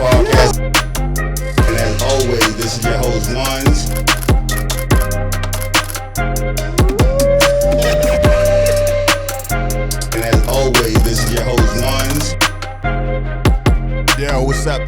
Podcast. And as always, this is your host, Ones. And as always, this is your host, Ones. Yo, what's up?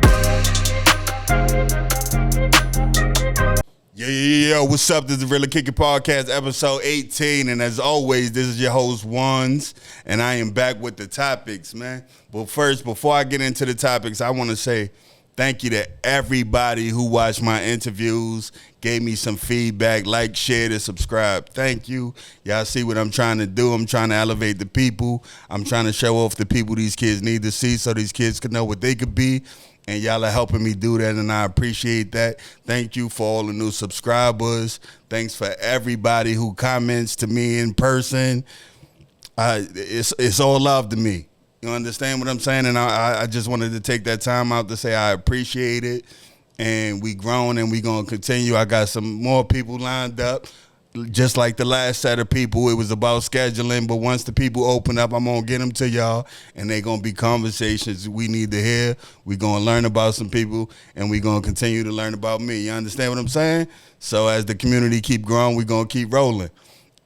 Yo, what's up? This is the Really Kick It Podcast, episode 18. And as always, this is your host, Ones. And I am back with the topics, man. But first, before I get into the topics, I want to say thank you to everybody who watched my interviews, gave me some feedback, like, shared, and subscribe. Thank you. Y'all see what I'm trying to do. I'm trying to elevate the people. I'm trying to show off the people these kids need to see so these kids can know what they could be. And y'all are helping me do that, and I appreciate that. Thank you for all the new subscribers. Thanks for everybody who comments to me in person. It's all love to me. You understand what I'm saying? And I just wanted to take that time out to say I appreciate it. And we grown and we going to continue. I got some more people lined up. Just like the last set of people, it was about scheduling. But once the people open up, I'm going to get them to y'all. And they're going to be conversations we need to hear. We're going to learn about some people. And we're going to continue to learn about me. You understand what I'm saying? So as the community keep growing, we're going to keep rolling.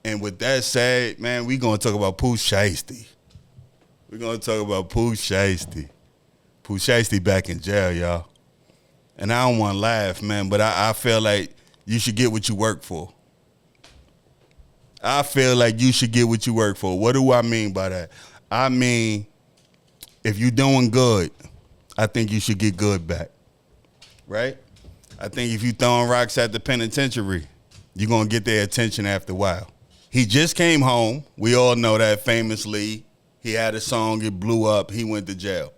And with that said, man, we're going to talk about Pooh Shiesty. We're going to talk about Pooh Shiesty. Pooh Shiesty back in jail, y'all. And I don't want to laugh, man, but I feel like you should get what you work for. I feel like you should get what you work for. What do I mean by that? I mean, if you're doing good, I think you should get good back, right? I think if you throwing rocks at the penitentiary, you're going to get their attention after a while. He just came home. We all know that famously. He had a song, it blew up, he went to jail.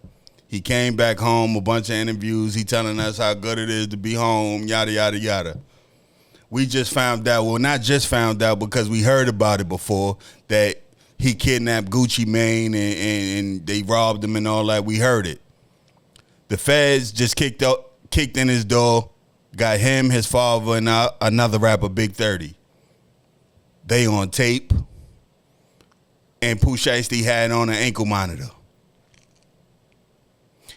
He came back home, a bunch of interviews, he telling us how good it is to be home, yada, yada, yada. We just found out, well, not just found out because we heard about it before, that he kidnapped Gucci Mane and they robbed him and all that. We heard it. The feds just kicked in his door, got him, his father, and another rapper, Big 30. They on tape. And Pooh Shiesty had on an ankle monitor.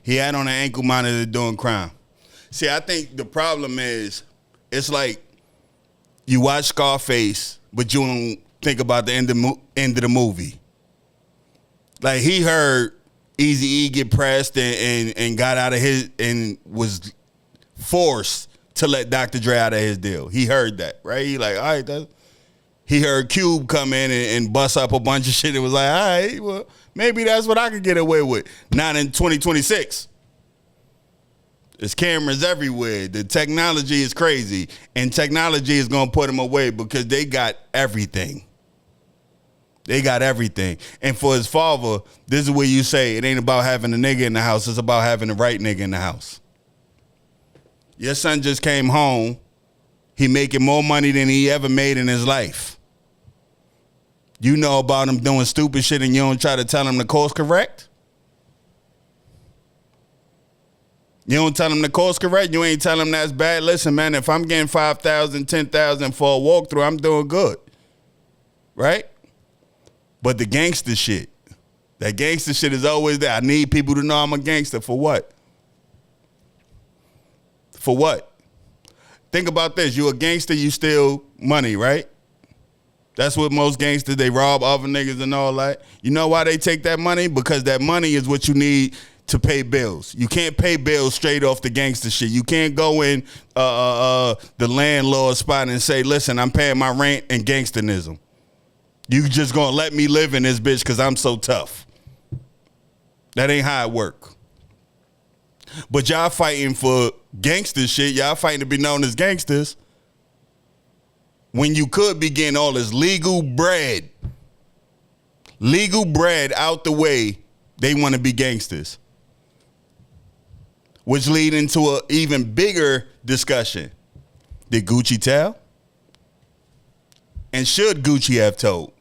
He had on an ankle monitor doing crime. See, I think the problem is, it's like you watch Scarface, but you don't think about the end of the movie. Like, he heard Eazy-E get pressed and got out of his, and was forced to let Dr. Dre out of his deal. He heard that, right? He like, all right, he heard Cube come in and bust up a bunch of shit and was like, all right, well, maybe that's what I could get away with. Not in 2026. There's cameras everywhere. The technology is crazy. And technology is going to put them away because they got everything. They got everything. And for his father, this is where you say it ain't about having a nigga in the house. It's about having the right nigga in the house. Your son just came home. He making more money than he ever made in his life. You know about him doing stupid shit and you don't try to tell him the course correct? You don't tell him the course correct? You ain't tell him that's bad? Listen, man, if I'm getting 5,000, 10,000 for a walkthrough, I'm doing good. Right? But the gangster shit, that gangster shit is always there. I need people to know I'm a gangster. For what? For what? Think about this. You a gangster, you steal money, right? That's what most gangsters, they rob other niggas and all that. You know why they take that money? Because that money is what you need to pay bills. You can't pay bills straight off the gangster shit. You can't go in the landlord spot and say, listen, I'm paying my rent and gangsterism. You just gonna let me live in this bitch because I'm so tough. That ain't how it work. But y'all fighting for gangster shit. Y'all fighting to be known as gangsters when you could be getting all this legal bread. Legal bread out the way, they want to be gangsters. Which lead into an even bigger discussion. Did Gucci tell? And should Gucci have told?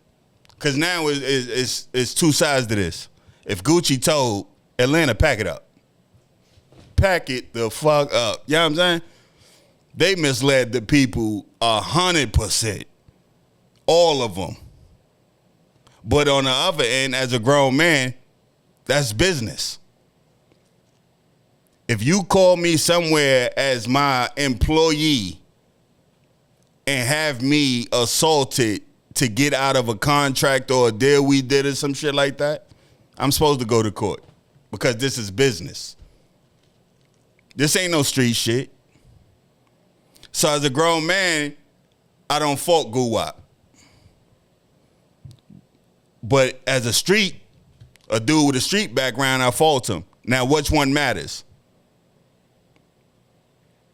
Because now it's two sides to this. If Gucci told, Atlanta, pack it up. Pack it the fuck up. You know what I'm saying? They misled the people 100%. All of them. But on the other end, as a grown man, that's business. If you call me somewhere as my employee and have me assaulted to get out of a contract or a deal we did or some shit like that, I'm supposed to go to court because this is business. This ain't no street shit. So as a grown man, I don't fault Guwap. But as a dude with a street background, I fault him. Now, which one matters?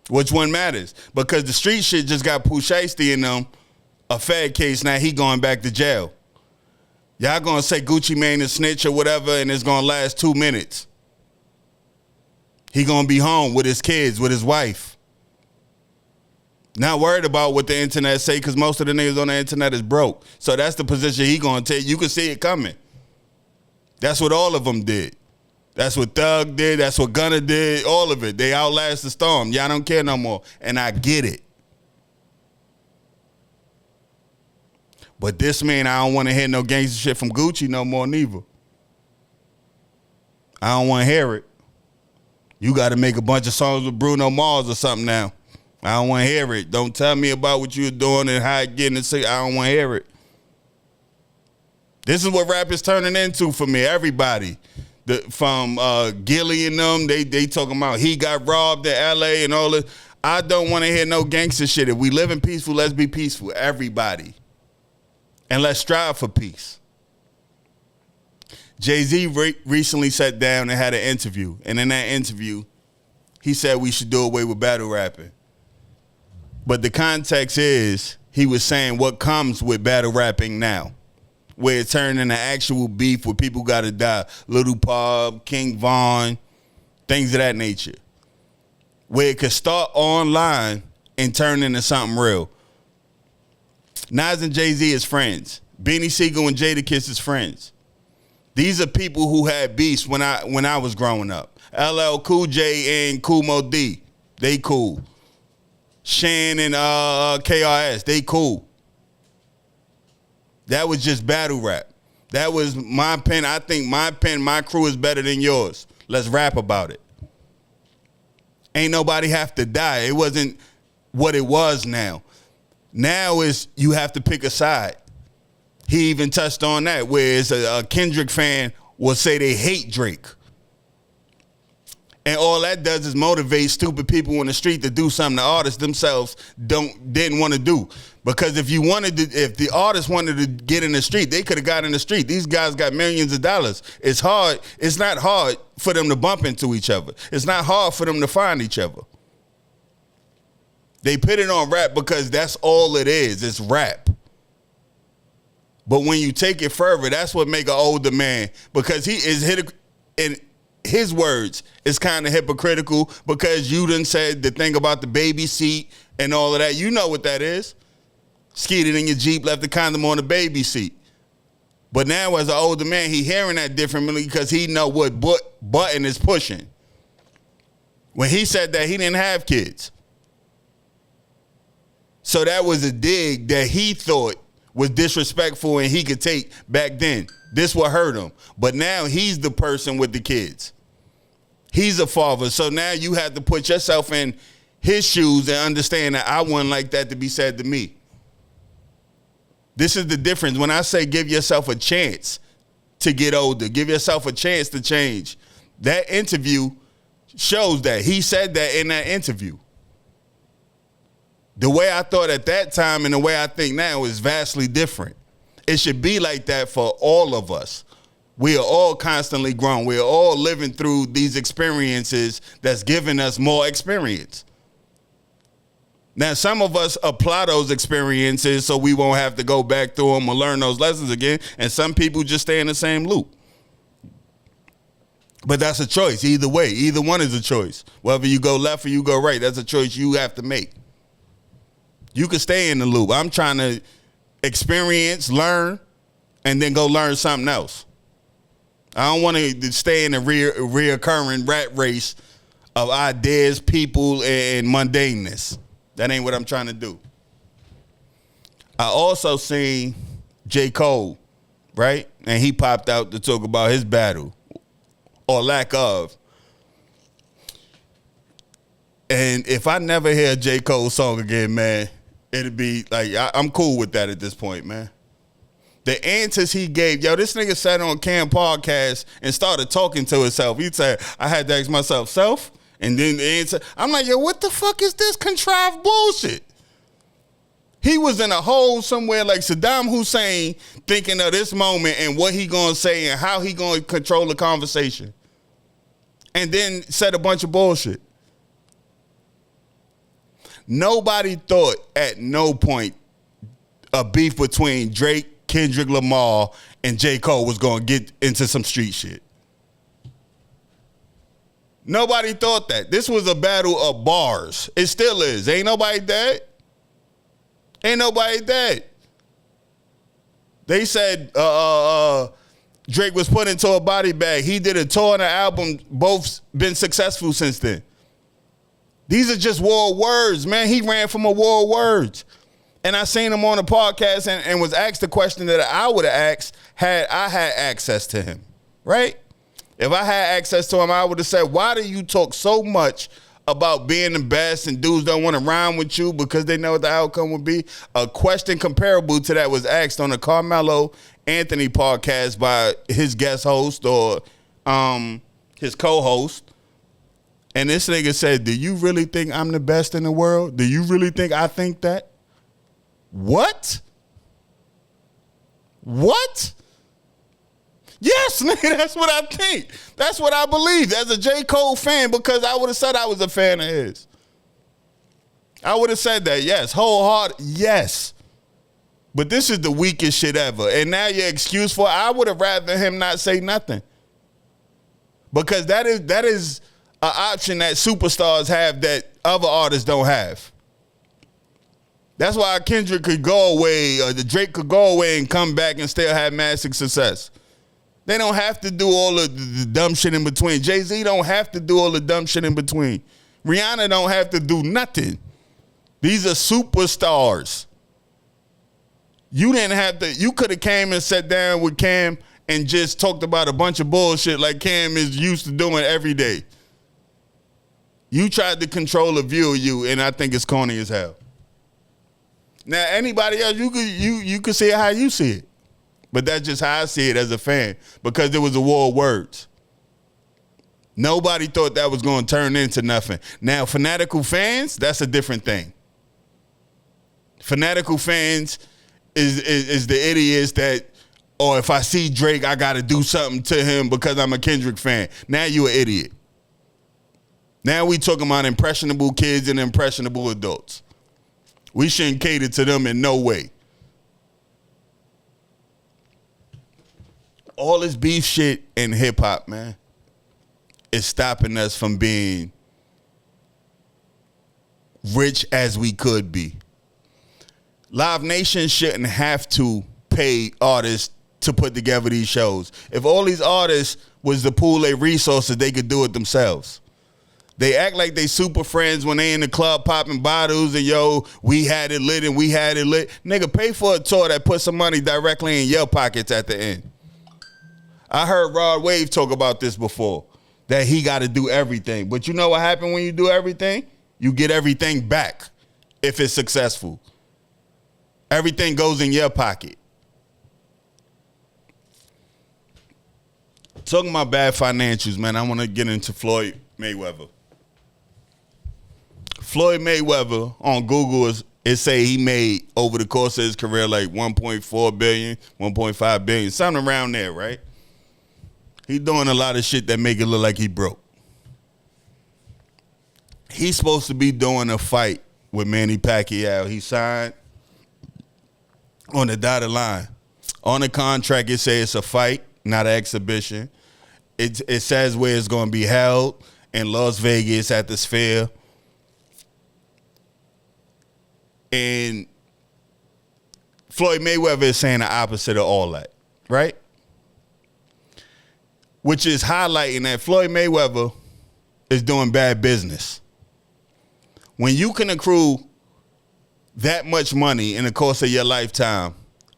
Which one matters? Because the street shit just got Pooh Shiesty in them a Fed case. Now he going back to jail. Y'all gonna say Gucci Mane a snitch or whatever, and it's gonna last 2 minutes. He gonna be home with his kids, with his wife. Not worried about what the internet say, because most of the niggas on the internet is broke. So that's the position he gonna take. You can see it coming. That's what all of them did. That's what Thug did. That's what Gunna did. All of it. They outlast the storm. Y'all don't care no more. And I get it. But this man, I don't want to hear no gangster shit from Gucci no more neither. I don't want to hear it. You got to make a bunch of songs with Bruno Mars or something now. I don't want to hear it. Don't tell me about what you're doing and how it getting sick. I don't want to hear it. This is what rap is turning into for me. Everybody. From Gilly and them, they talking about he got robbed in L.A. and all this. I don't want to hear no gangster shit. If we live in peaceful, let's be peaceful. Everybody. And let's strive for peace. Jay-Z recently sat down and had an interview. And in that interview, he said we should do away with battle rapping. But the context is he was saying what comes with battle rapping now, where it turned into actual beef where people got to die. Little Pub, King Von, things of that nature. Where it could start online and turn into something real. Nas and Jay-Z is friends. Beanie Sigel and Jadakiss is friends. These are people who had beefs when I was growing up. LL Cool J and Kool Moe Dee, they cool. Shan and KRS, they cool. That was just battle rap. That was my pen. I think my pen, my crew is better than yours. Let's rap about it. Ain't nobody have to die. It wasn't what it was now. Now is you have to pick a side. He even touched on that, whereas a Kendrick fan will say they hate Drake. And all that does is motivate stupid people on the street to do something the artists themselves didn't want to do. Because if the artists wanted to get in the street, they could have got in the street. These guys got millions of dollars. It's hard. It's not hard for them to bump into each other. It's not hard for them to find each other. They put it on rap because that's all it is. It's rap. But when you take it further, that's what make an older man, because he is in his words, it's kind of hypocritical because you done said the thing about the baby seat and all of that. You know what that is. Skeeted in your Jeep, left the condom on the baby seat. But now as an older man, he hearing that differently because he know what button is pushing. When he said that, he didn't have kids. So that was a dig that he thought was disrespectful and he could take back then. This will hurt him. But now he's the person with the kids. He's a father. So now you have to put yourself in his shoes and understand that I wouldn't like that to be said to me. This is the difference. When I say give yourself a chance to get older, give yourself a chance to change. That interview shows that. He said that in that interview. The way I thought at that time and the way I think now is vastly different. It should be like that for all of us. We are all constantly growing. We are all living through these experiences that's giving us more experience. Now, some of us apply those experiences so we won't have to go back through them or learn those lessons again, and some people just stay in the same loop. But that's a choice either way. Either one is a choice. Whether you go left or you go right, that's a choice you have to make. You can stay in the loop. I'm trying to experience, learn, and then go learn something else. I don't want to stay in a reoccurring rat race of ideas, people, and mundaneness. That ain't what I'm trying to do. I also seen J. Cole, right? And he popped out to talk about his battle, or lack of. And if I never hear a J. Cole song again, man, it'd be like, I'm cool with that at this point, man. The answers he gave, this nigga sat on Cam podcast and started talking to himself. He said, I had to ask myself, self? And then the answer, I'm like, what the fuck is this contrived bullshit? He was in a hole somewhere like Saddam Hussein thinking of this moment and what he gonna say and how he gonna control the conversation. And then said a bunch of bullshit. Nobody thought at no point a beef between Drake, Kendrick Lamar, and J. Cole was going to get into some street shit. Nobody thought that. This was a battle of bars. It still is. Ain't nobody dead. Ain't nobody dead. They said Drake was put into a body bag. He did a tour and an album. Both been successful since then. These are just war words, man. He ran from a war of words. And I seen him on the podcast and was asked the question that I would have asked had I had access to him, right? If I had access to him, I would have said, why do you talk so much about being the best and dudes don't want to rhyme with you because they know what the outcome would be? A question comparable to that was asked on the Carmelo Anthony podcast by his guest host or his co-host. And this nigga said, do you really think I'm the best in the world? Do you really think I think that? What? What? Yes, nigga, that's what I think. That's what I believe as a J. Cole fan, because I would have said I was a fan of his. I would have said that, yes. Wholehearted, yes. But this is the weakest shit ever. And now your excuse for it, I would have rather him not say nothing. Because that is an option that superstars have that other artists don't have. That's why Kendrick could go away, or the Drake could go away and come back and still have massive success. They don't have to do all of the dumb shit in between. Jay-Z don't have to do all the dumb shit in between. Rihanna don't have to do nothing. These are superstars. You didn't have to, you could have came and sat down with Cam and just talked about a bunch of bullshit like Cam is used to doing every day. You tried to control a view of you, and I think it's corny as hell. Now, anybody else, you could see it how you see it. But that's just how I see it as a fan, because there was a war of words. Nobody thought that was going to turn into nothing. Now, fanatical fans, that's a different thing. Fanatical fans is the idiots that, or if I see Drake, I got to do something to him because I'm a Kendrick fan. Now you an idiot. Now we talking about impressionable kids and impressionable adults. We shouldn't cater to them in no way. All this beef shit in hip hop, man, is stopping us from being rich as we could be. Live Nation shouldn't have to pay artists to put together these shows. If all these artists was to pool their resources, they could do it themselves. They act like they super friends when they in the club popping bottles and, we had it lit and we had it lit. Nigga, pay for a tour that puts some money directly in your pockets at the end. I heard Rod Wave talk about this before, that he got to do everything. But you know what happened when you do everything? You get everything back if it's successful. Everything goes in your pocket. Talking about bad financials, man, I want to get into Floyd Mayweather. Floyd Mayweather on Google, it say he made over the course of his career like 1.4 billion, 1.5 billion, something around there, right? He doing a lot of shit that make it look like he broke. He's supposed to be doing a fight with Manny Pacquiao. He signed on the dotted line. On the contract, it says it's a fight, not an exhibition. It says where it's going to be held in Las Vegas at the Sphere. And Floyd Mayweather is saying the opposite of all that, right? Which is highlighting that Floyd Mayweather is doing bad business. When you can accrue that much money in the course of your lifetime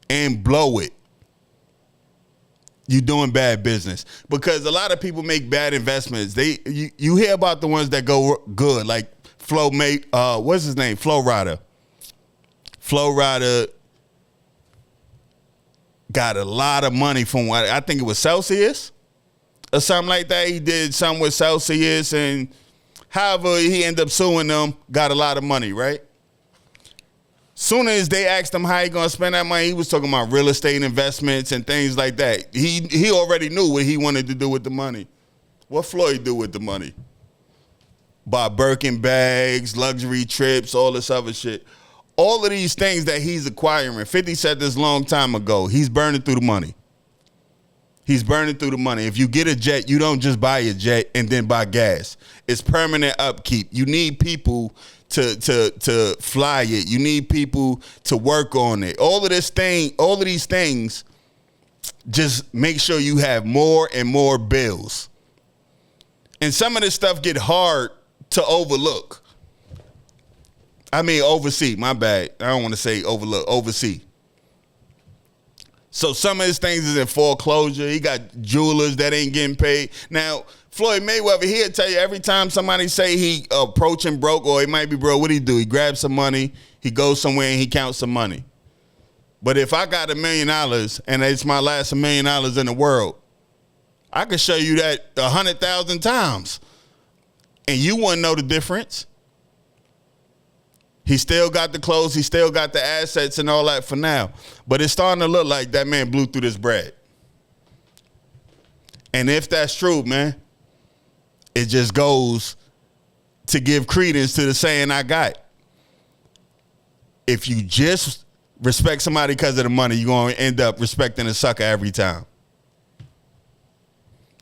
and blow it, you're doing bad business. Because a lot of people make bad investments. You hear about the ones that go good, like what's his name? Flo Rida. Flo Rida got a lot of money from what I think it was Celsius or something like that. He did something with Celsius, and however he ended up suing them, got a lot of money, right? Soon as they asked him how he gonna spend that money, he was talking about real estate investments and things like that. He already knew what he wanted to do with the money. What Floyd do with the money? Buy Birkin bags, luxury trips, all this other shit. All of these things that he's acquiring. 50 said this long time ago. He's burning through the money. He's burning through the money. If you get a jet, you don't just buy a jet and then buy gas. It's permanent upkeep. You need people to fly it. You need people to work on it. All of these things just make sure you have more and more bills. And some of this stuff get hard to overlook. I mean, oversee, my bad. I don't want to say overlook, oversee. So some of his things is in foreclosure. He got jewelers that ain't getting paid. Now, Floyd Mayweather, he'll tell you every time somebody say he approaching broke or he might be broke, what he do? He grabs some money, he goes somewhere and he counts some money. But if I got $1 million and it's my last $1 million in the world, I could show you that 100,000 times and you wouldn't know the difference. He still got the clothes, he still got the assets and all that for now. But it's starting to look like that man blew through this bread. And if that's true, man, it just goes to give credence to the saying I got. If you just respect somebody because of the money, you're going to end up respecting a sucker every time.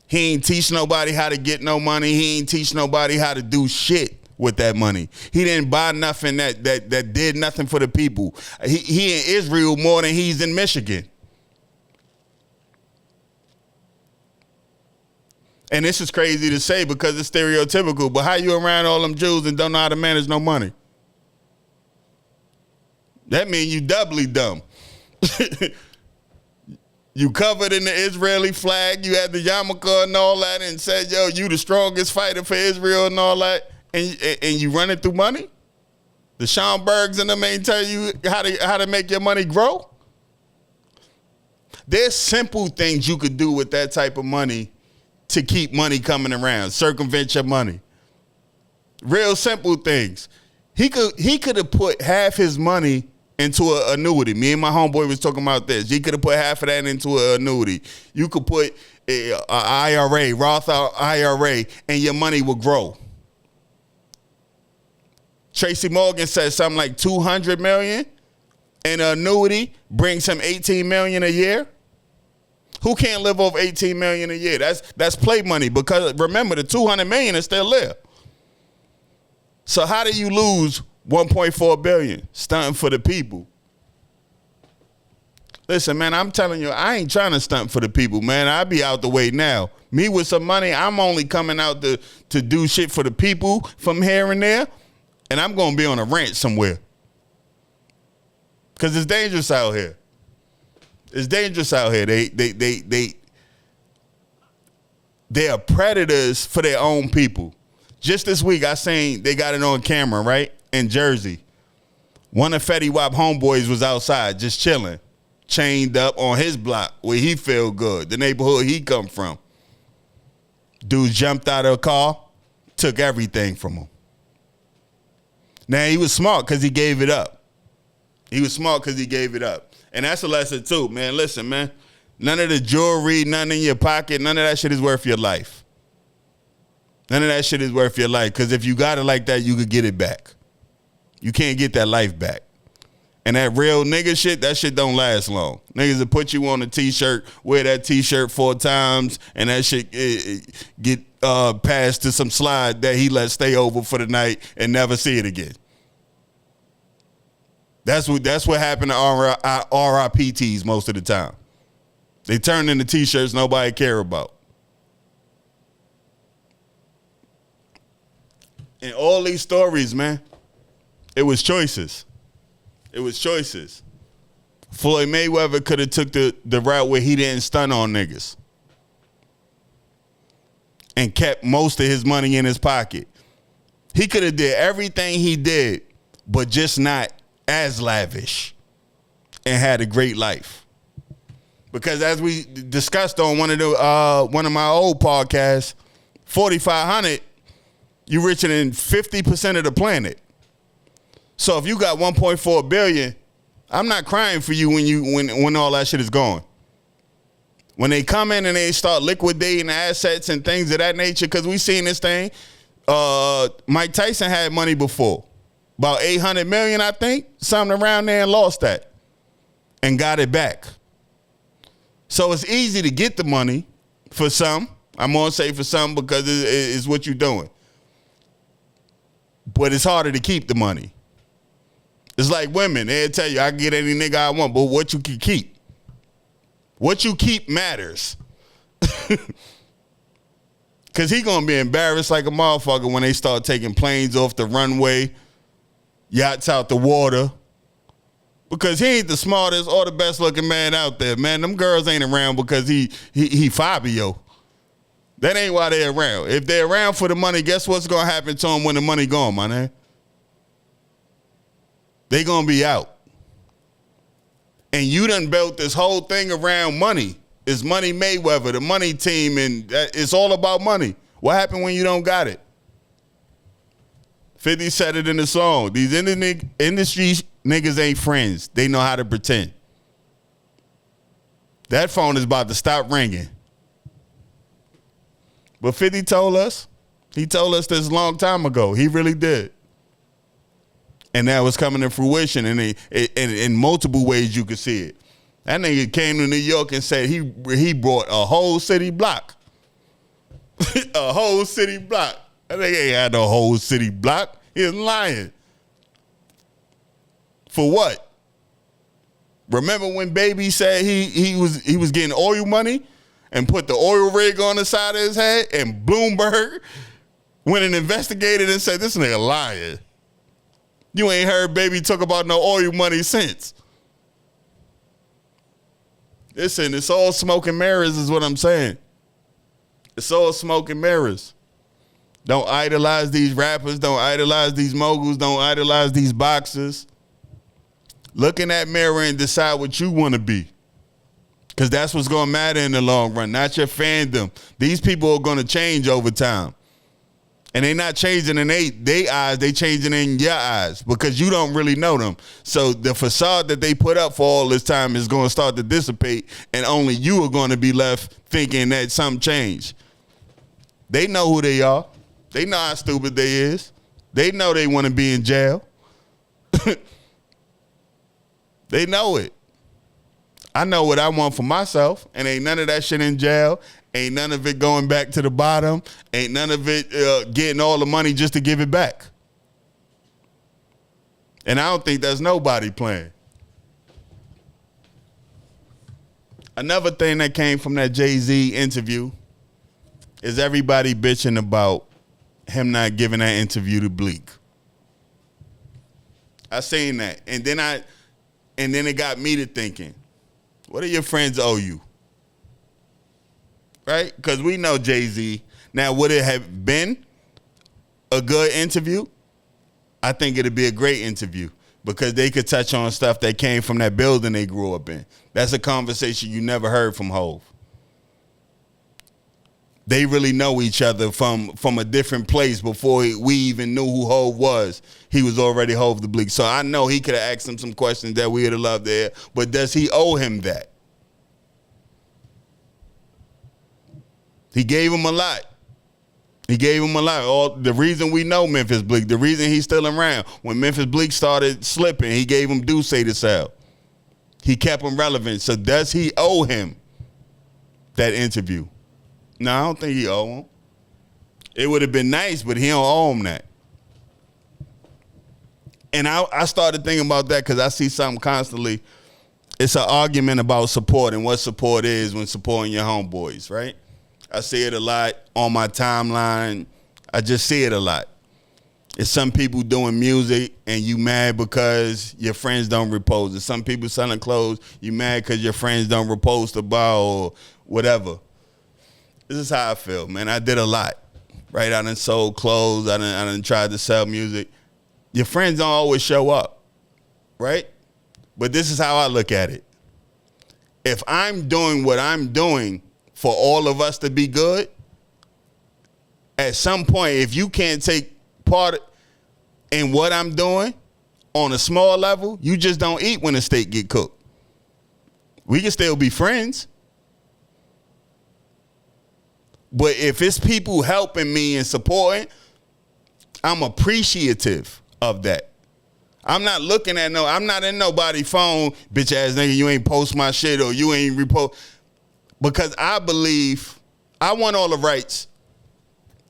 He ain't teach nobody how to get no money. He ain't teach nobody how to do shit with that money. He didn't buy nothing that did nothing for the people. He in Israel more than he's in Michigan. And this is crazy to say because it's stereotypical, but how you around all them Jews and don't know how to manage no money? That means you doubly dumb. You covered in the Israeli flag, you had the yarmulke and all that and said, yo, you the strongest fighter for Israel and all that, and you running through money? The Schomburgs and them ain't tell you how to make your money grow? There's simple things you could do with that type of money to keep money coming around, circumvent your money. Real simple things. He could have put half his money into an annuity. Me and my homeboy was talking about this. He could have put half of that into an annuity. You could put an IRA, Roth IRA, and your money will grow. Tracy Morgan said something like $200 million in an annuity brings him $18 million a year. Who can't live off $18 million a year? That's play money because remember the $200 million is still there. So how do you lose $1.4 billion stunting for the people? Listen, man, I'm telling you, I ain't trying to stunt for the people, man. I be out the way now. Me with some money, I'm only coming out to do shit for the people from here and there, and I'm gonna be on a ranch somewhere. Cause it's dangerous out here. It's dangerous out here. They are predators for their own people. Just this week, I seen they got it on camera, right? In Jersey. One of Fetty Wap homeboys was outside just chilling, chained up on his block where he feel good, the neighborhood he come from. Dude jumped out of a car, took everything from him. Now, he was smart because he gave it up. He was smart because he gave it up. And that's a lesson too, man. Listen, man, none of the jewelry, none in your pocket, none of that shit is worth your life. None of that shit is worth your life because if you got it like that, you could get it back. You can't get that life back. And that real nigga shit, that shit don't last long. Niggas will put you on a T-shirt, wear that T-shirt 4 times, and that shit get passed to some slide that he let stay over for the night and never see it again. That's what happened to RIPTs most of the time. They turn into T-shirts nobody care about. And all these stories, man, it was choices. It was choices. Floyd Mayweather could have took the route where he didn't stun on niggas and kept most of his money in his pocket. He could have did everything he did, but just not as lavish, and had a great life. Because as we discussed on one of my old podcasts, 4,500, you richer than 50% of the planet. So if you got 1.4 billion, I'm not crying for you when all that shit is gone. When they come in and they start liquidating assets and things of that nature, because we seen this thing. Mike Tyson had money before, about 800 million, I think, something around there, and lost that and got it back. So it's easy to get the money for some. I'm gonna say for some because it's what you're doing, but it's harder to keep the money. It's like women. They'll tell you, I can get any nigga I want, but what you can keep. What you keep matters. Because he going to be embarrassed like a motherfucker when they start taking planes off the runway, yachts out the water. Because he ain't the smartest or the best looking man out there, man. Them girls ain't around because he Fabio. That ain't why they're around. If they're around for the money, guess what's going to happen to them when the money gone, my man? They going to be out. And you done built this whole thing around money. It's Money Mayweather, the money team, and it's all about money. What happened when you don't got it? 50 said it in the song. These industry niggas ain't friends. They know how to pretend. That phone is about to stop ringing. But 50 told us. He told us this a long time ago. He really did. And that was coming to fruition, and in multiple ways you could see it. That nigga came to New York and said he brought a whole city block. A whole city block. That nigga ain't had no whole city block. He was lying. For what? Remember when Baby said he was getting oil money and put the oil rig on the side of his head, and Bloomberg went and investigated and said, this nigga lying. You ain't heard Baby talk about no oil money since. Listen, it's all smoke and mirrors is what I'm saying. It's all smoke and mirrors. Don't idolize these rappers. Don't idolize these moguls. Don't idolize these boxers. Look in that mirror and decide what you want to be. Because that's what's going to matter in the long run, not your fandom. These people are going to change over time. And they not changing in their eyes, they changing in your eyes because you don't really know them. So the facade that they put up for all this time is going to start to dissipate, and only you are going to be left thinking that something changed. They know who they are. They know how stupid they is. They know they want to be in jail. They know it. I know what I want for myself, and ain't none of that shit in jail. Ain't none of it going back to the bottom. Ain't none of it getting all the money just to give it back. And I don't think there's nobody playing. Another thing that came from that Jay-Z interview is everybody bitching about him not giving that interview to Bleak. I seen that. And then it got me to thinking, what do your friends owe you? Right? Because we know Jay-Z. Now, would it have been a good interview? I think it'd be a great interview because they could touch on stuff that came from that building they grew up in. That's a conversation you never heard from Hov. They really know each other from a different place before we even knew who Hov was. He was already Hov the Bleak. So I know he could have asked him some questions that we would have loved to hear, but does he owe him that? He gave him a lot. He gave him a lot. The reason we know Memphis Bleak, the reason he's still around, when Memphis Bleak started slipping, he gave him Deuce to sell. He kept him relevant. So does he owe him that interview? No, I don't think he owe him. It would have been nice, but he don't owe him that. And I started thinking about that because I see something constantly. It's an argument about support and what support is when supporting your homeboys, right? I see it a lot on my timeline. I just see it a lot. It's some people doing music and you mad because your friends don't repost. It's some people selling clothes, you mad because your friends don't repost about or whatever. This is how I feel, man. I did a lot. right? I done sold clothes. I done tried to sell music. Your friends don't always show up, right? But this is how I look at it. If I'm doing what I'm doing for all of us to be good, at some point, if you can't take part in what I'm doing on a small level, you just don't eat when the steak get cooked. We can still be friends. But if it's people helping me and supporting, I'm appreciative of that. I'm not looking at I'm not in nobody's phone, bitch ass nigga, you ain't post my shit or you ain't repost. Because I believe I want all the rights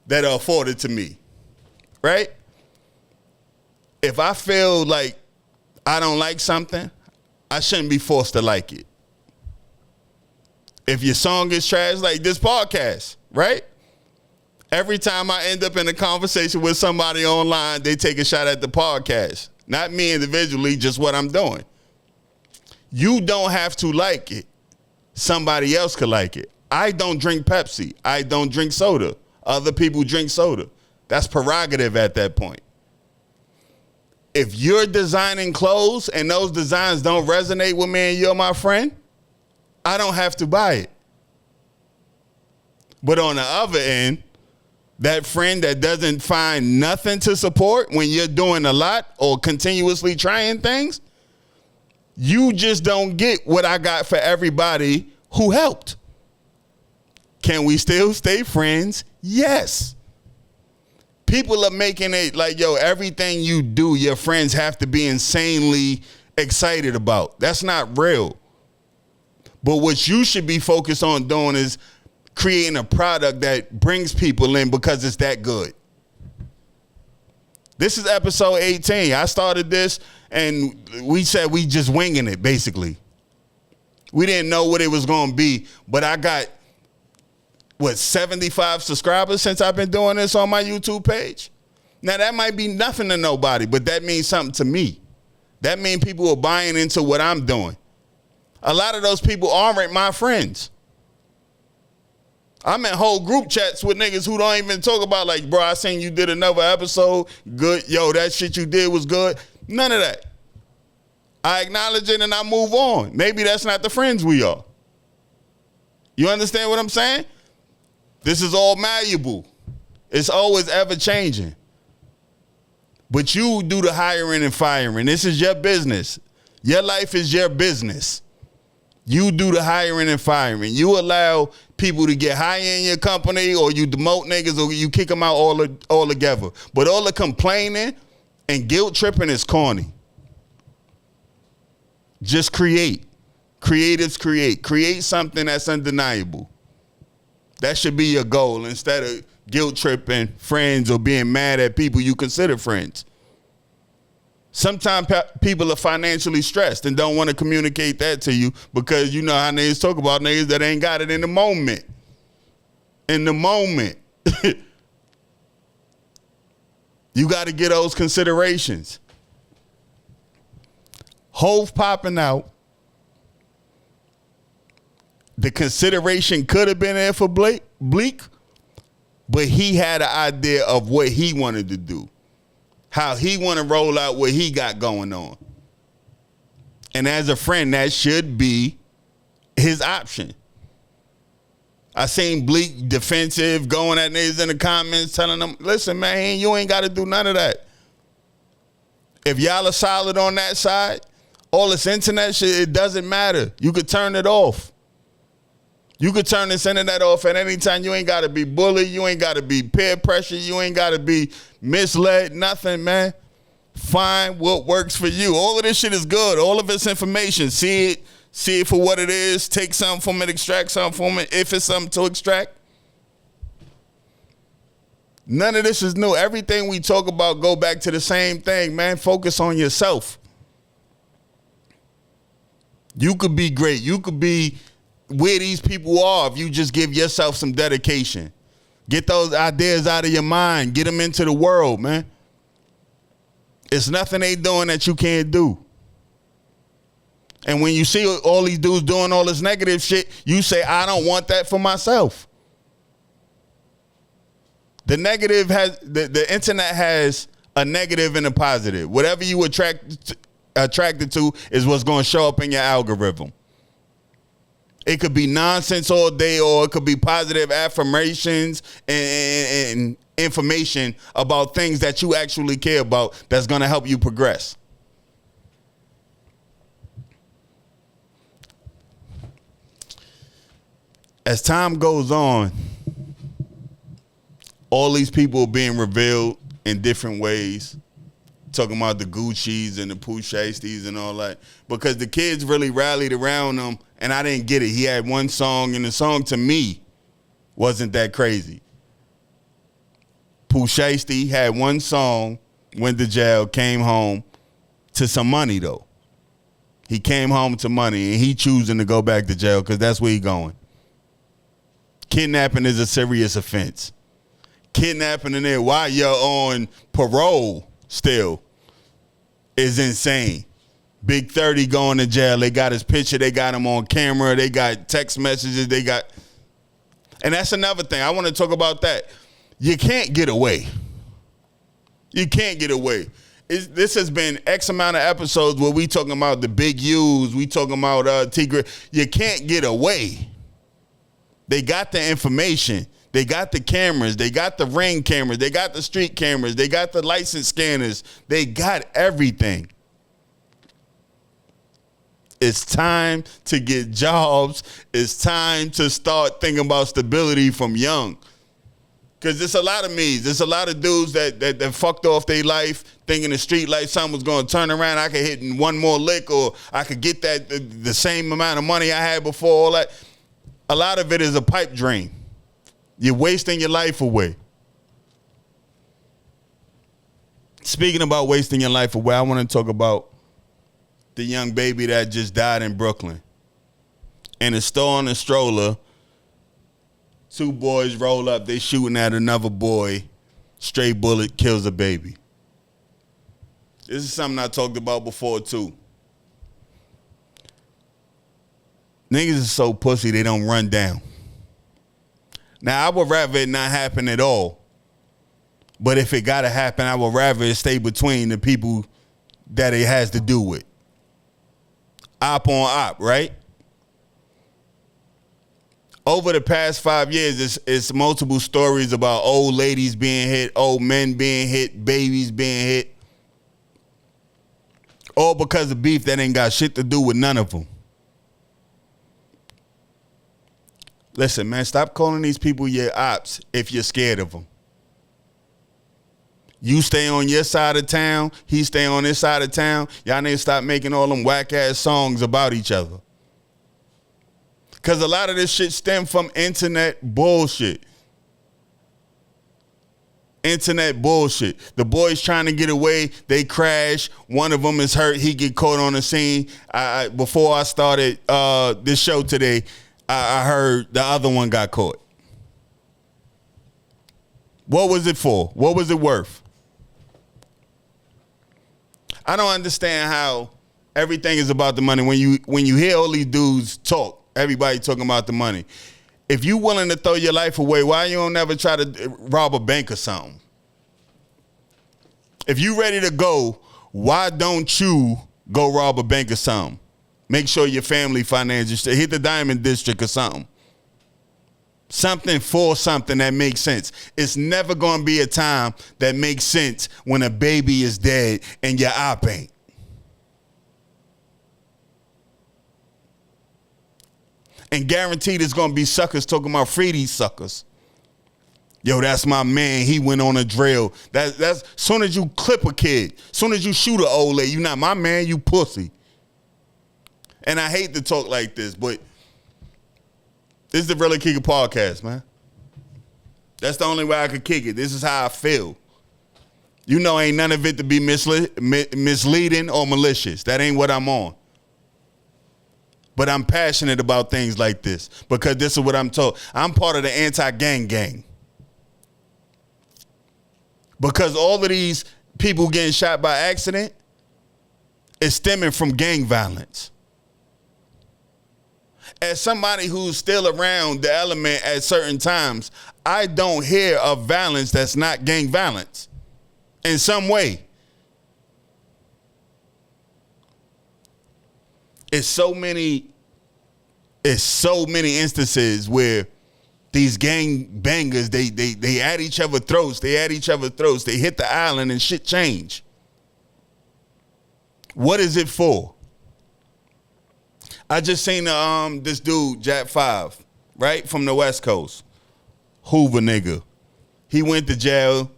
that are afforded to me, right? If I feel like I don't like something, I shouldn't be forced to like it. If your song is trash, like this podcast, right? Every time I end up in a conversation with somebody online, they take a shot at the podcast. Not me individually, just what I'm doing. You don't have to like it. Somebody else could like it. I don't drink Pepsi. I don't drink soda. Other people drink soda. That's prerogative at that point. If you're designing clothes and those designs don't resonate with me and you're my friend, I don't have to buy it. But on the other end, that friend that doesn't find nothing to support when you're doing a lot or continuously trying things, you just don't get what I got for everybody who helped. Can we still stay friends? Yes. People are making it like, yo, everything you do, your friends have to be insanely excited about. That's not real. But what you should be focused on doing is creating a product that brings people in because it's that good. This is episode 18. I started this and we said we just winging it, basically. We didn't know what it was going to be, but I got, 75 subscribers since I've been doing this on my YouTube page? Now, that might be nothing to nobody, but that means something to me. That means people are buying into what I'm doing. A lot of those people aren't my friends. I'm in whole group chats with niggas who don't even talk about, like, bro, I seen you did another episode. Good. Yo, that shit you did was good. None of that. I acknowledge it and I move on. Maybe that's not the friends we are. You understand what I'm saying? This is all malleable. It's always ever changing. But you do the hiring and firing. This is your business. Your life is your business. You do the hiring and firing. You allow people to get high in your company, or you demote niggas, or you kick them out all together. But all the complaining and guilt tripping is corny. Just create. Creatives create. Create something that's undeniable. That should be your goal instead of guilt tripping friends or being mad at people you consider friends. Sometimes people are financially stressed and don't want to communicate that to you because you know how niggas talk about niggas that ain't got it in the moment. In the moment. You got to get those considerations. Hove popping out. The consideration could have been there for Bleak, but he had an idea of what he wanted to do. How he want to roll out what he got going on. And as a friend, that should be his option. I seen Bleak defensive, going at niggas in the comments, telling them, listen, man, you ain't got to do none of that. If y'all are solid on that side, all this internet shit, it doesn't matter. You could turn it off. You could turn this internet off at any time. You ain't got to be bullied. You ain't got to be peer pressure. You ain't got to be misled. Nothing, man. Find what works for you. All of this shit is good. All of it's information. See it for what it is. Take something from it. Extract something from it. If it's something to extract. None of this is new. Everything we talk about go back to the same thing, man. Focus on yourself. You could be great. You could be where these people are if you just give yourself some dedication. Get those ideas out of your mind. Get them into the world, man. It's nothing they doing that you can't do. And when you see all these dudes doing all this negative shit, you say, I don't want that for myself. The negative the internet has a negative and a positive. Whatever you attracted to is what's going to show up in your algorithm. It could be nonsense all day, or it could be positive affirmations and information about things that you actually care about that's going to help you progress. As time goes on, all these people are being revealed in different ways. Talking about the Gucci's and the Pooh Shiesties and all that. Because the kids really rallied around him, and I didn't get it. He had one song, and the song to me wasn't that crazy. Pooh Shiesty had one song, went to jail, came home to some money, though. He came home to money, and he choosing to go back to jail because that's where he going. Kidnapping is a serious offense. Kidnapping in there while you're on parole still is insane. Big 30 going to jail. They got his picture. They got him on camera. They got text messages. And that's another thing. I want to talk about that. You can't get away. You can't get away. This has been X amount of episodes where we talking about the big U's. We talking about Tigre. You can't get away. They got the information. They got the cameras. They got the ring cameras. They got the street cameras. They got the license scanners. They got everything. It's time to get jobs. It's time to start thinking about stability from young. Because there's a lot of me's. There's a lot of dudes that fucked off their life thinking the street life, something was going to turn around. I could hit in one more lick, or I could get the same amount of money I had before, all that. A lot of it is a pipe dream. You're wasting your life away. Speaking about wasting your life away, I want to talk about the young baby that just died in Brooklyn. In a store on a stroller, two boys roll up. They shooting at another boy. Stray bullet kills a baby. This is something I talked about before, too. Niggas is so pussy they don't run down. Now, I would rather it not happen at all. But if it got to happen, I would rather it stay between the people that it has to do with. Op on op, right? Over the past 5 years, it's multiple stories about old ladies being hit, old men being hit, babies being hit. All because of beef that ain't got shit to do with none of them. Listen, man, stop calling these people your ops if you're scared of them. You stay on your side of town, he stay on his side of town. Y'all need to stop making all them whack-ass songs about each other. Because a lot of this shit stem from internet bullshit. Internet bullshit. The boys trying to get away, they crash. One of them is hurt. He get caught on the scene. Before I started this show today, I heard the other one got caught. What was it for? What was it worth? I don't understand how everything is about the money. When you hear all these dudes talk, everybody talking about the money. If you willing to throw your life away, why you don't never try to rob a bank or something? If you ready to go, why don't you go rob a bank or something? Make sure your family finances, hit the Diamond District or something. Something for something that makes sense. It's never going to be a time that makes sense when a baby is dead and your op ain't. And guaranteed it's going to be suckers talking about free these suckers. Yo, that's my man. He went on a drill. That's soon as you clip a kid, soon as you shoot an old lady, you not my man, you pussy. And I hate to talk like this, but this is the Really Kick It podcast, man. That's the only way I could kick it. This is how I feel. You know, ain't none of it to be misleading or malicious. That ain't what I'm on. But I'm passionate about things like this because this is what I'm told. I'm part of the anti-gang gang. Because all of these people getting shot by accident is stemming from gang violence. as somebody who's still around the element at certain times, I don't hear of violence that's not gang violence in some way. It's so many instances where these gang bangers, they at each other's throats. They hit the island and shit change. What is it for? I just seen this dude, Jack 5, right, from the West Coast. Hoover nigga. He went to jail.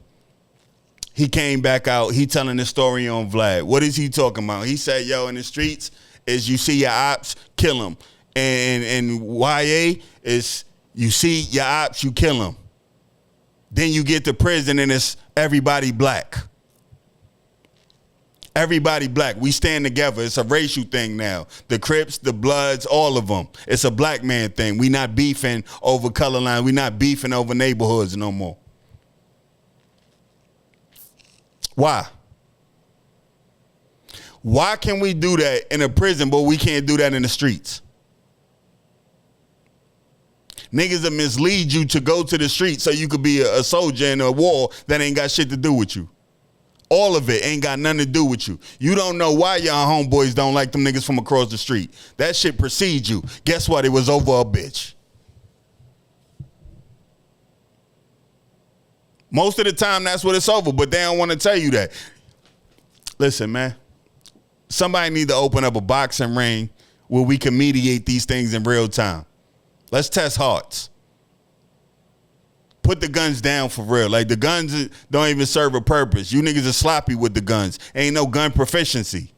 He came back out. He telling the story on Vlad. What is he talking about? He said, yo, in the streets, is you see your ops, kill them. And YA is you see your ops, you kill them. Then you get to prison and it's everybody black. Everybody black. We stand together. It's a racial thing now. The Crips, the Bloods, all of them. It's a black man thing. We not beefing over color line. We not beefing over neighborhoods no more. Why? Why can we do that in a prison, but we can't do that in the streets? Niggas will mislead you to go to the streets so you could be a soldier in a war that ain't got shit to do with you. All of it ain't got nothing to do with you. You don't know why y'all homeboys don't like them niggas from across the street. That shit precedes you. Guess what? It was over a bitch. Most of the time, that's what it's over, but they don't want to tell you that. Listen, man. Somebody need to open up a boxing ring where we can mediate these things in real time. Let's test hearts. Put the guns down for real. Like, the guns don't even serve a purpose. You niggas are sloppy with the guns. Ain't no gun proficiency.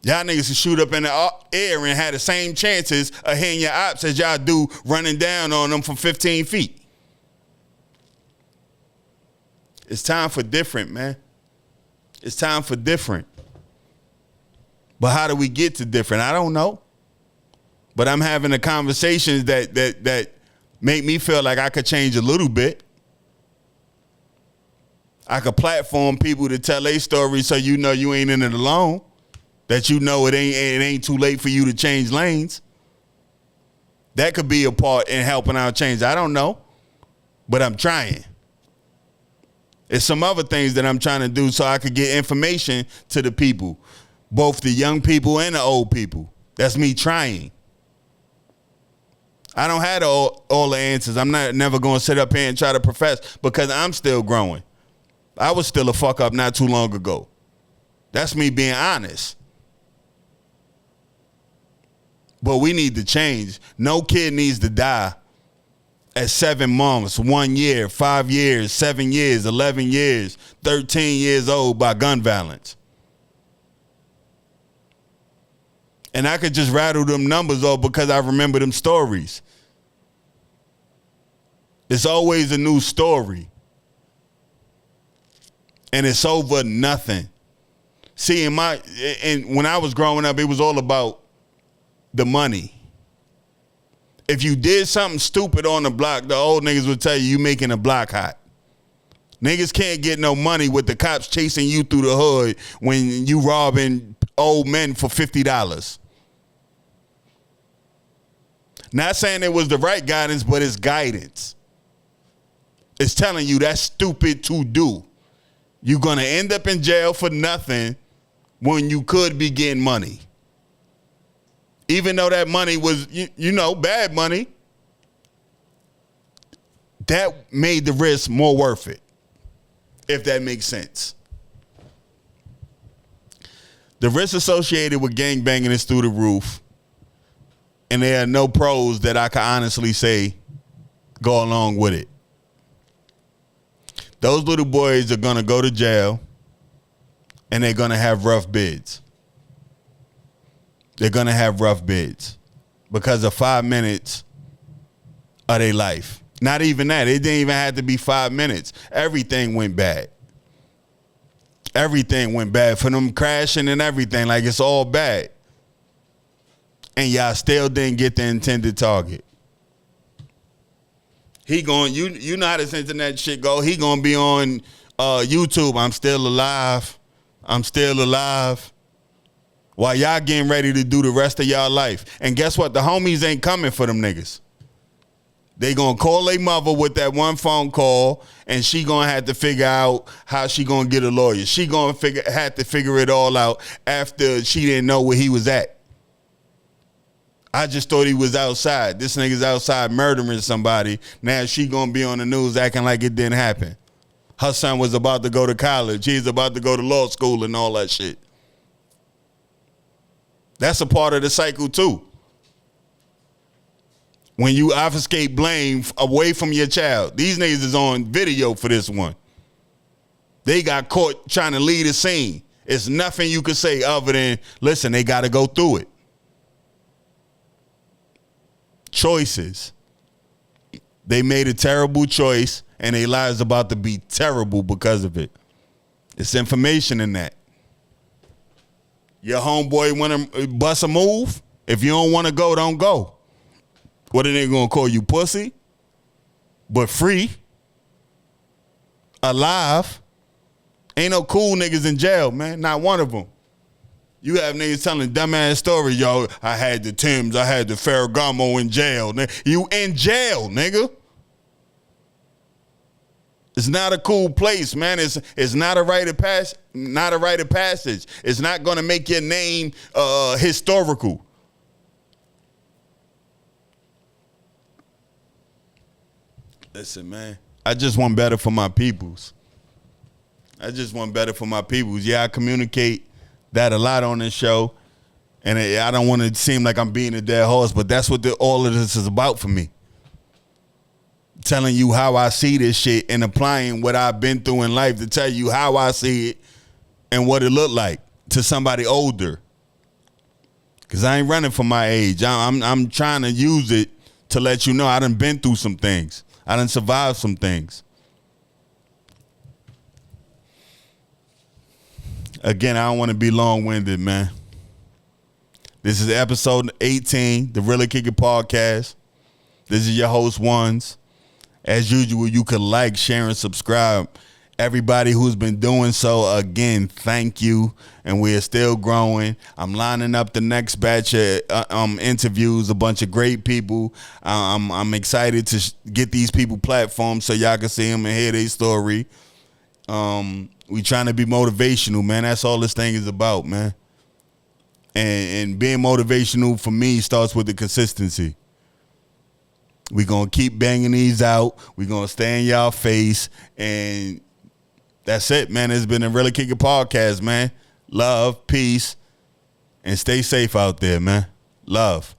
Y'all niggas can shoot up in the air and have the same chances of hitting your ops as y'all do running down on them from 15 feet. It's time for different, man. It's time for different. But how do we get to different? I don't know. But I'm having the conversations that make me feel like I could change a little bit. I could platform people to tell their story so you know you ain't in it alone. That you know it ain't too late for you to change lanes. That could be a part in helping out change. I don't know. But I'm trying. It's some other things that I'm trying to do so I could get information to the people. Both the young people and the old people. That's me trying. I don't have all the answers. I'm never going to sit up here and try to profess because I'm still growing. I was still a fuck up not too long ago. That's me being honest. But we need to change. No kid needs to die at 7 months, 1 year, 5 years, 7 years, 11 years, 13 years old by gun violence. And I could just rattle them numbers off because I remember them stories. It's always a new story. And it's over nothing. See, when I was growing up, it was all about the money. If you did something stupid on the block, the old niggas would tell you making the block hot. Niggas can't get no money with the cops chasing you through the hood when you robbing old men for $50. Not saying it was the right guidance, but it's guidance. It's telling you that's stupid to do. You're going to end up in jail for nothing when you could be getting money. Even though that money was, bad money, that made the risk more worth it, if that makes sense. The risk associated with gangbanging is through the roof, and there are no pros that I can honestly say go along with it. Those little boys are going to go to jail, and they're going to have rough bids. They're going to have rough bids because of 5 minutes of their life. Not even that. It didn't even have to be 5 minutes. Everything went bad. Everything went bad for them crashing and everything. Like, it's all bad. And y'all still didn't get the intended target. He going, you know how this internet shit go. He going to be on YouTube. I'm still alive. I'm still alive. while y'all getting ready to do the rest of y'all life. And guess what? The homies ain't coming for them niggas. They gonna call their mother with that one phone call, and she gonna have to figure out how she gonna get a lawyer. She gonna have to figure it all out after she didn't know where he was at. I just thought he was outside. This nigga's outside murdering somebody. Now she gonna be on the news acting like it didn't happen. Her son was about to go to college. He's about to go to law school and all that shit. That's a part of the cycle too. When you obfuscate blame away from your child. These niggas is on video for this one. They got caught trying to lead a scene. It's nothing you can say other than, listen, they got to go through it. Choices. They made a terrible choice, and their lives about to be terrible because of it. It's information in that. Your homeboy want to bust a move? If you don't want to go, don't go. What are they going to call you, pussy? But free. Alive. Ain't no cool niggas in jail, man. Not one of them. You have niggas telling dumbass stories. Yo, I had the Timbs. I had the Ferragamo in jail. You in jail, nigga. It's not a cool place, man. It's not a rite of passage. Not a rite of passage. It's not going to make your name historical. Listen, man, I just want better for my peoples. I just want better for my peoples. Yeah, I communicate that a lot on this show, and I don't want to seem like I'm being a dead horse, but that's what all of this is about for me. Telling you how I see this shit and applying what I've been through in life to tell you how I see it and what it looked like to somebody older. Because I ain't running for my age. I'm trying to use it to let you know I done been through some things. I done survived some things. Again, I don't want to be long-winded, man. This is episode 18, the Really Kick It Podcast. This is your host, Ones. As usual, you could like, share, and subscribe. Everybody who's been doing so, again, thank you. And we are still growing. I'm lining up the next batch of interviews, a bunch of great people. I'm excited to get these people platforms so y'all can see them and hear their story. We trying to be motivational, man. That's all this thing is about, man. And being motivational for me starts with the consistency. We're going to keep banging these out. We're going to stay in y'all face. And that's it, man. It's been a Really Kick It Podcast, man. Love, peace, and stay safe out there, man. Love.